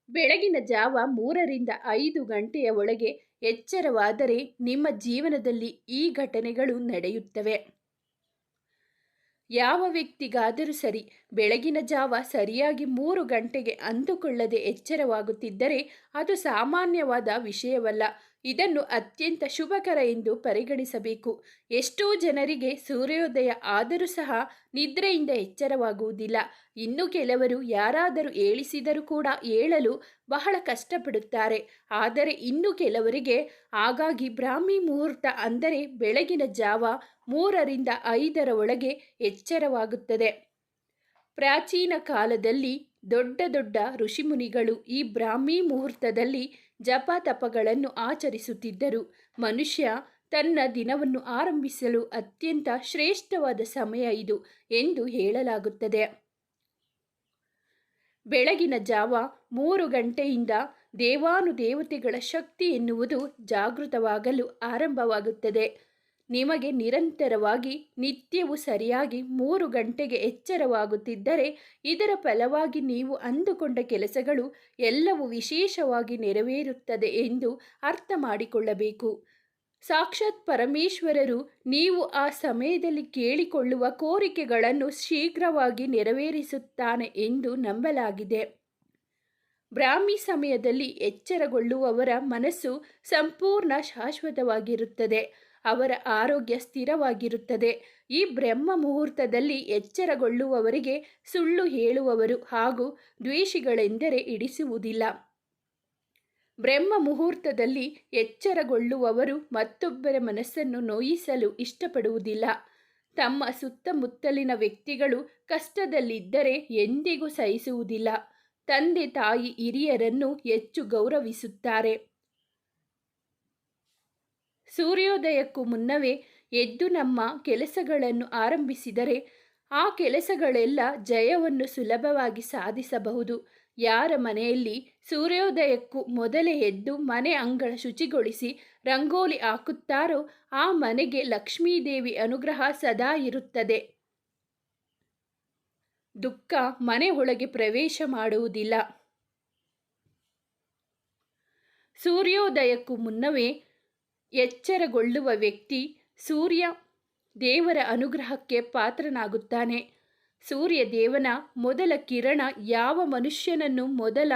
ಬೆಳಗಿನ ಜಾವ 3 ರಿಂದ 5 ಗಂಟೆಯ ಒಳಗೆ ಎಚ್ಚರವಾದರೆ ನಿಮ್ಮ ಜೀವನದಲ್ಲಿ ಈ ಘಟನೆಗಳು ನಡೆಯುತ್ತವೆ. ಯಾವ ವ್ಯಕ್ತಿಗಾದರೂ ಸರಿ, ಬೆಳಗಿನ ಜಾವ ಸರಿಯಾಗಿ 3 ಗಂಟೆಗೆ ಅಂದುಕೊಳ್ಳದೆ ಎಚ್ಚರವಾಗುತ್ತಿದ್ದರೆ ಅದು ಸಾಮಾನ್ಯವಾದ ವಿಷಯವಲ್ಲ. ಇದನ್ನು ಅತ್ಯಂತ ಶುಭಕರ ಎಂದು ಪರಿಗಣಿಸಬೇಕು. ಎಷ್ಟೋ ಜನರಿಗೆ ಸೂರ್ಯೋದಯ ಆದರೂ ಸಹ ನಿದ್ರೆಯಿಂದ ಎಚ್ಚರವಾಗುವುದಿಲ್ಲ. ಇನ್ನು ಕೆಲವರು ಯಾರಾದರೂ ಏಳಿಸಿದರೂ ಕೂಡ ಏಳಲು ಬಹಳ ಕಷ್ಟಪಡುತ್ತಾರೆ. ಆದರೆ ಇನ್ನು ಕೆಲವರಿಗೆ ಹಾಗಾಗಿ ಬ್ರಾಹ್ಮಿ ಮುಹೂರ್ತ ಅಂದರೆ ಬೆಳಗಿನ ಜಾವ 3 ರಿಂದ 5 ಒಳಗೆ ಎಚ್ಚರವಾಗುತ್ತದೆ. ಪ್ರಾಚೀನ ಕಾಲದಲ್ಲಿ ದೊಡ್ಡ ದೊಡ್ಡ ಋಷಿಮುನಿಗಳು ಈ ಬ್ರಾಹ್ಮಿ ಮುಹೂರ್ತದಲ್ಲಿ ಜಪ ತಪಗಳನ್ನು ಆಚರಿಸುತ್ತಿದ್ದರು. ಮನುಷ್ಯ ತನ್ನ ದಿನವನ್ನು ಆರಂಭಿಸಲು ಅತ್ಯಂತ ಶ್ರೇಷ್ಠವಾದ ಸಮಯ ಇದು ಎಂದು ಹೇಳಲಾಗುತ್ತದೆ. ಬೆಳಗಿನ ಜಾವ 3 ಗಂಟೆಯಿಂದ ದೇವಾನುದೇವತೆಗಳ ಶಕ್ತಿ ಎನ್ನುವುದು ಜಾಗೃತವಾಗಲು ಆರಂಭವಾಗುತ್ತದೆ. ನಿಮಗೆ ನಿರಂತರವಾಗಿ ನಿತ್ಯವೂ ಸರಿಯಾಗಿ 3 ಗಂಟೆಗೆ ಎಚ್ಚರವಾಗುತ್ತಿದ್ದರೆ ಇದರ ಫಲವಾಗಿ ನೀವು ಅಂದುಕೊಂಡ ಕೆಲಸಗಳು ಎಲ್ಲವೂ ವಿಶೇಷವಾಗಿ ನೆರವೇರುತ್ತದೆ ಎಂದು ಅರ್ಥ ಮಾಡಿಕೊಳ್ಳಬೇಕು. ಸಾಕ್ಷಾತ್ ಪರಮೇಶ್ವರರು ನೀವು ಆ ಸಮಯದಲ್ಲಿ ಕೇಳಿಕೊಳ್ಳುವ ಕೋರಿಕೆಗಳನ್ನು ಶೀಘ್ರವಾಗಿ ನೆರವೇರಿಸುತ್ತಾನೆ ಎಂದು ನಂಬಲಾಗಿದೆ. ಬ್ರಾಹ್ಮಿ ಸಮಯದಲ್ಲಿ ಎಚ್ಚರಗೊಳ್ಳುವವರ ಮನಸ್ಸು ಸಂಪೂರ್ಣ ಶಾಶ್ವತವಾಗಿರುತ್ತದೆ. ಅವರ ಆರೋಗ್ಯ ಸ್ಥಿರವಾಗಿರುತ್ತದೆ. ಈ ಬ್ರಹ್ಮ ಮುಹೂರ್ತದಲ್ಲಿ ಎಚ್ಚರಗೊಳ್ಳುವವರಿಗೆ ಸುಳ್ಳು ಹೇಳುವವರು ಹಾಗೂ ದ್ವೇಷಿಗಳೆಂದರೆ ಹಿಡಿಸುವುದಿಲ್ಲ. ಬ್ರಹ್ಮ ಮುಹೂರ್ತದಲ್ಲಿ ಎಚ್ಚರಗೊಳ್ಳುವವರು ಮತ್ತೊಬ್ಬರ ಮನಸ್ಸನ್ನು ನೋಯಿಸಲು ಇಷ್ಟಪಡುವುದಿಲ್ಲ. ತಮ್ಮ ಸುತ್ತಮುತ್ತಲಿನ ವ್ಯಕ್ತಿಗಳು ಕಷ್ಟದಲ್ಲಿದ್ದರೆ ಎಂದಿಗೂ ಸಹಿಸುವುದಿಲ್ಲ. ತಂದೆ ತಾಯಿ ಹಿರಿಯರನ್ನು ಹೆಚ್ಚು ಗೌರವಿಸುತ್ತಾರೆ. ಸೂರ್ಯೋದಯಕ್ಕೂ ಮುನ್ನವೇ ಎದ್ದು ನಮ್ಮ ಕೆಲಸಗಳನ್ನು ಆರಂಭಿಸಿದರೆ ಆ ಕೆಲಸಗಳೆಲ್ಲ ಜಯವನ್ನು ಸುಲಭವಾಗಿ ಸಾಧಿಸಬಹುದು. ಯಾರ ಮನೆಯಲ್ಲಿ ಸೂರ್ಯೋದಯಕ್ಕೂ ಮೊದಲೇ ಎದ್ದು ಮನೆ ಅಂಗಳ ಶುಚಿಗೊಳಿಸಿ ರಂಗೋಲಿ ಹಾಕುತ್ತಾರೋ ಆ ಮನೆಗೆ ಲಕ್ಷ್ಮೀದೇವಿ ಅನುಗ್ರಹ ಸದಾ ಇರುತ್ತದೆ. ದುಃಖ ಮನೆ ಒಳಗೆ ಪ್ರವೇಶ ಮಾಡುವುದಿಲ್ಲ. ಸೂರ್ಯೋದಯಕ್ಕೂ ಮುನ್ನವೇ ಎಚ್ಚರಗೊಳ್ಳುವ ವ್ಯಕ್ತಿ ಸೂರ್ಯ ದೇವರ ಅನುಗ್ರಹಕ್ಕೆ ಪಾತ್ರನಾಗುತ್ತಾನೆ. ಸೂರ್ಯ ದೇವನ ಮೊದಲ ಕಿರಣ ಯಾವ ಮನುಷ್ಯನನ್ನು ಮೊದಲ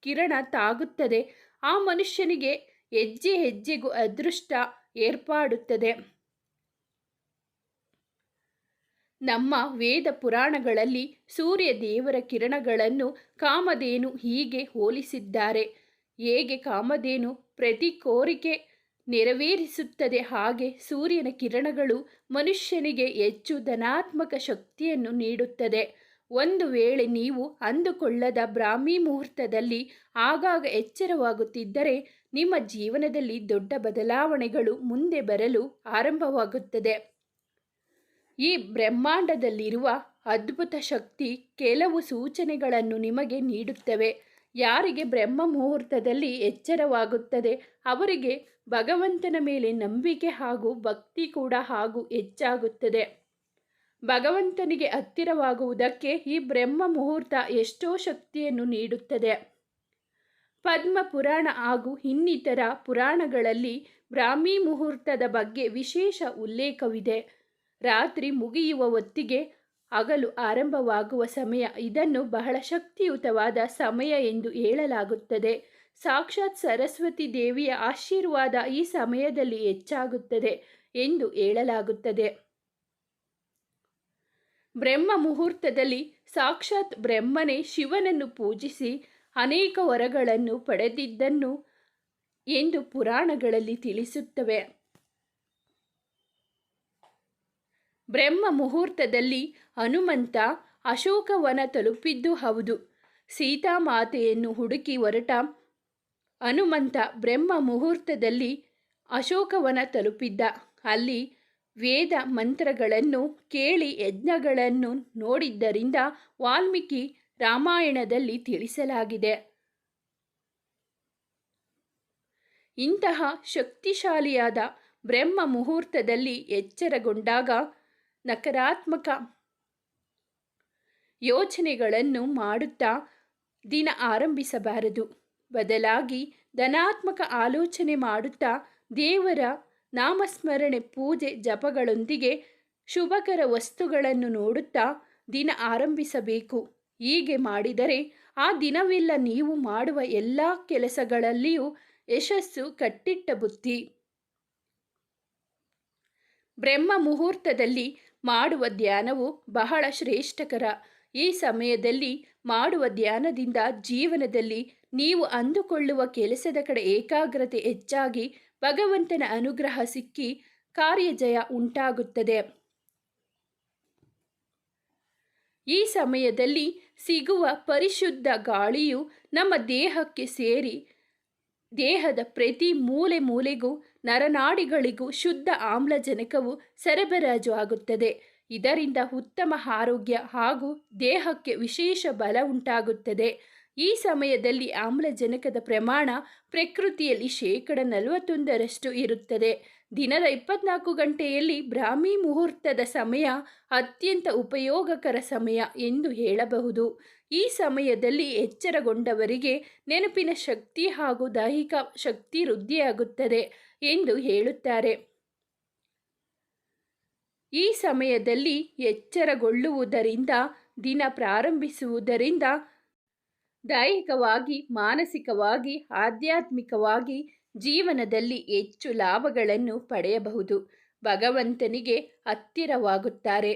ಕಿರಣ ತಾಗುತ್ತದೆ ಆ ಮನುಷ್ಯನಿಗೆ ಹೆಜ್ಜೆ ಹೆಜ್ಜೆಗೂ ಅದೃಷ್ಟ ಏರ್ಪಾಡುತ್ತದೆ. ನಮ್ಮ ವೇದ ಪುರಾಣಗಳಲ್ಲಿ ಸೂರ್ಯ ದೇವರ ಕಿರಣಗಳನ್ನು ಕಾಮಧೇನು ಹೀಗೆ ಹೋಲಿಸಿದ್ದಾರೆ. ಹೇಗೆ ಕಾಮಧೇನು ಪ್ರತಿ ಕೋರಿಕೆ ನೆರವೇರಿಸುತ್ತದೆ ಹಾಗೆ ಸೂರ್ಯನ ಕಿರಣಗಳು ಮನುಷ್ಯನಿಗೆ ಹೆಚ್ಚು ಧನಾತ್ಮಕ ಶಕ್ತಿಯನ್ನು ನೀಡುತ್ತದೆ. ಒಂದು ವೇಳೆ ನೀವು ಅಂದುಕೊಳ್ಳದ ಬ್ರಾಹ್ಮಿ ಮುಹೂರ್ತದಲ್ಲಿ ಆಗಾಗ ಎಚ್ಚರವಾಗುತ್ತಿದ್ದರೆ ನಿಮ್ಮ ಜೀವನದಲ್ಲಿ ದೊಡ್ಡ ಬದಲಾವಣೆಗಳು ಮುಂದೆ ಬರಲು ಆರಂಭವಾಗುತ್ತದೆ. ಈ ಬ್ರಹ್ಮಾಂಡದಲ್ಲಿರುವ ಅದ್ಭುತ ಶಕ್ತಿ ಕೆಲವು ಸೂಚನೆಗಳನ್ನು ನಿಮಗೆ ನೀಡುತ್ತವೆ. ಯಾರಿಗೆ ಬ್ರಹ್ಮ ಮುಹೂರ್ತದಲ್ಲಿ ಎಚ್ಚರವಾಗುತ್ತದೆ ಅವರಿಗೆ ಭಗವಂತನ ಮೇಲೆ ನಂಬಿಕೆ ಹಾಗೂ ಭಕ್ತಿ ಕೂಡ ಹೆಚ್ಚಾಗುತ್ತದೆ. ಭಗವಂತನಿಗೆ ಹತ್ತಿರವಾಗುವುದಕ್ಕೆ ಈ ಬ್ರಹ್ಮ ಮುಹೂರ್ತ ಎಷ್ಟೋ ಶಕ್ತಿಯನ್ನು ನೀಡುತ್ತದೆ. ಪದ್ಮ ಪುರಾಣ ಹಾಗೂ ಇನ್ನಿತರ ಪುರಾಣಗಳಲ್ಲಿ ಬ್ರಾಹ್ಮಿ ಮುಹೂರ್ತದ ಬಗ್ಗೆ ವಿಶೇಷ ಉಲ್ಲೇಖವಿದೆ. ರಾತ್ರಿ ಮುಗಿಯುವ ಹೊತ್ತಿಗೆ ಹಗಲು ಆರಂಭವಾಗುವ ಸಮಯ. ಇದನ್ನು ಬಹಳ ಶಕ್ತಿಯುತವಾದ ಸಮಯ ಎಂದು ಹೇಳಲಾಗುತ್ತದೆ. ಸಾಕ್ಷಾತ್ ಸರಸ್ವತಿ ದೇವಿಯ ಆಶೀರ್ವಾದ ಈ ಸಮಯದಲ್ಲಿ ಹೆಚ್ಚಾಗುತ್ತದೆ ಎಂದು ಹೇಳಲಾಗುತ್ತದೆ. ಬ್ರಹ್ಮ ಮುಹೂರ್ತದಲ್ಲಿ ಸಾಕ್ಷಾತ್ ಬ್ರಹ್ಮನೇ ಶಿವನನ್ನು ಪೂಜಿಸಿ ಅನೇಕ ವರಗಳನ್ನು ಪಡೆದಿದ್ದನು ಎಂದು ಪುರಾಣಗಳಲ್ಲಿ ತಿಳಿಸುತ್ತವೆ. ಬ್ರಹ್ಮ ಮುಹೂರ್ತದಲ್ಲಿ ಹನುಮಂತ ಅಶೋಕವನ ತಲುಪಿದ್ದು ಹೌದು. ಸೀತಾಮಾತೆಯನ್ನು ಹುಡುಕಿ ಹೊರಟ ಹನುಮಂತ ಬ್ರಹ್ಮ ಮುಹೂರ್ತದಲ್ಲಿ ಅಶೋಕವನ ತಲುಪಿದ್ದ. ಅಲ್ಲಿ ವೇದ ಮಂತ್ರಗಳನ್ನು ಕೇಳಿ ಯಜ್ಞಗಳನ್ನು ನೋಡಿದ್ದರಿಂದ ವಾಲ್ಮೀಕಿ ರಾಮಾಯಣದಲ್ಲಿ ತಿಳಿಸಲಾಗಿದೆ. ಇಂತಹ ಶಕ್ತಿಶಾಲಿಯಾದ ಬ್ರಹ್ಮ ಮುಹೂರ್ತದಲ್ಲಿ ಎಚ್ಚರಗೊಂಡಾಗ ನಕಾರಾತ್ಮಕ ಯೋಚನೆಗಳನ್ನು ಮಾಡುತ್ತಾ ದಿನ ಆರಂಭಿಸಬಾರದು. ಬದಲಾಗಿ ಧನಾತ್ಮಕ ಆಲೋಚನೆ ಮಾಡುತ್ತಾ ದೇವರ ನಾಮಸ್ಮರಣೆ, ಪೂಜೆ, ಜಪಗಳೊಂದಿಗೆ ಶುಭಕರ ವಸ್ತುಗಳನ್ನು ನೋಡುತ್ತಾ ದಿನ ಆರಂಭಿಸಬೇಕು. ಹೀಗೆ ಮಾಡಿದರೆ ಆ ದಿನವೆಲ್ಲ ನೀವು ಮಾಡುವ ಎಲ್ಲ ಕೆಲಸಗಳಲ್ಲಿಯೂ ಯಶಸ್ಸು ಕಟ್ಟಿಟ್ಟ ಬುತ್ತಿ. ಬ್ರಹ್ಮ ಮುಹೂರ್ತದಲ್ಲಿ ಮಾಡುವ ಧ್ಯಾನವು ಬಹಳ ಶ್ರೇಷ್ಠಕರ. ಈ ಸಮಯದಲ್ಲಿ ಮಾಡುವ ಧ್ಯಾನದಿಂದ ಜೀವನದಲ್ಲಿ ನೀವು ಅಂದುಕೊಳ್ಳುವ ಕೆಲಸದ ಕಡೆ ಏಕಾಗ್ರತೆ ಹೆಚ್ಚಾಗಿ ಭಗವಂತನ ಅನುಗ್ರಹ ಸಿಕ್ಕಿ ಕಾರ್ಯಜಯ ಉಂಟಾಗುತ್ತದೆ. ಈ ಸಮಯದಲ್ಲಿ ಸಿಗುವ ಪರಿಶುದ್ಧ ಗಾಳಿಯು ನಮ್ಮ ದೇಹಕ್ಕೆ ಸೇರಿ ದೇಹದ ಪ್ರತಿ ಮೂಲೆ ಮೂಲೆಗೂ ನರನಾಡಿಗಳಿಗೂ ಶುದ್ಧ ಆಮ್ಲಜನಕವು ಸರಬರಾಜು ಆಗುತ್ತದೆ. ಇದರಿಂದ ಉತ್ತಮ ಆರೋಗ್ಯ ಹಾಗೂ ದೇಹಕ್ಕೆ ವಿಶೇಷ ಬಲ ಉಂಟಾಗುತ್ತದೆ. ಈ ಸಮಯದಲ್ಲಿ ಆಮ್ಲಜನಕದ ಪ್ರಮಾಣ ಪ್ರಕೃತಿಯಲ್ಲಿ 41% ಇರುತ್ತದೆ. ದಿನದ 24 ಗಂಟೆಯಲ್ಲಿ ಬ್ರಾಹ್ಮಿ ಮುಹೂರ್ತದ ಸಮಯ ಅತ್ಯಂತ ಉಪಯೋಗಕರ ಸಮಯ ಎಂದು ಹೇಳಬಹುದು. ಈ ಸಮಯದಲ್ಲಿ ಎಚ್ಚರಗೊಂಡವರಿಗೆ ನೆನಪಿನ ಶಕ್ತಿ ಹಾಗೂ ದೈಹಿಕ ಶಕ್ತಿ ವೃದ್ಧಿಯಾಗುತ್ತದೆ ಎಂದು ಹೇಳುತ್ತಾರೆ. ಈ ಸಮಯದಲ್ಲಿ ಎಚ್ಚರಗೊಳ್ಳುವುದರಿಂದ, ದಿನ ಪ್ರಾರಂಭಿಸುವುದರಿಂದ ದೈಹಿಕವಾಗಿ, ಮಾನಸಿಕವಾಗಿ, ಆಧ್ಯಾತ್ಮಿಕವಾಗಿ ಜೀವನದಲ್ಲಿ ಹೆಚ್ಚು ಲಾಭಗಳನ್ನು ಪಡೆಯಬಹುದು. ಭಗವಂತನಿಗೆ ಹತ್ತಿರವಾಗುತ್ತಾರೆ.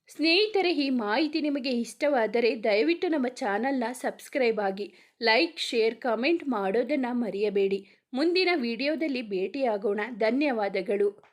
ಸ್ನೇಹಿತರೆ, ಈ ಮಾಹಿತಿ ನಿಮಗೆ ಇಷ್ಟವಾದರೆ ದಯವಿಟ್ಟು ನಮ್ಮ ಚಾನಲ್ನ ಸಬ್ಸ್ಕ್ರೈಬ್ ಆಗಿ, ಲೈಕ್, ಶೇರ್, ಕಮೆಂಟ್ ಮಾಡೋದನ್ನು ಮರೆಯಬೇಡಿ. ಮುಂದಿನ ವಿಡಿಯೋದಲ್ಲಿ ಭೇಟಿಯಾಗೋಣ. ಧನ್ಯವಾದಗಳು.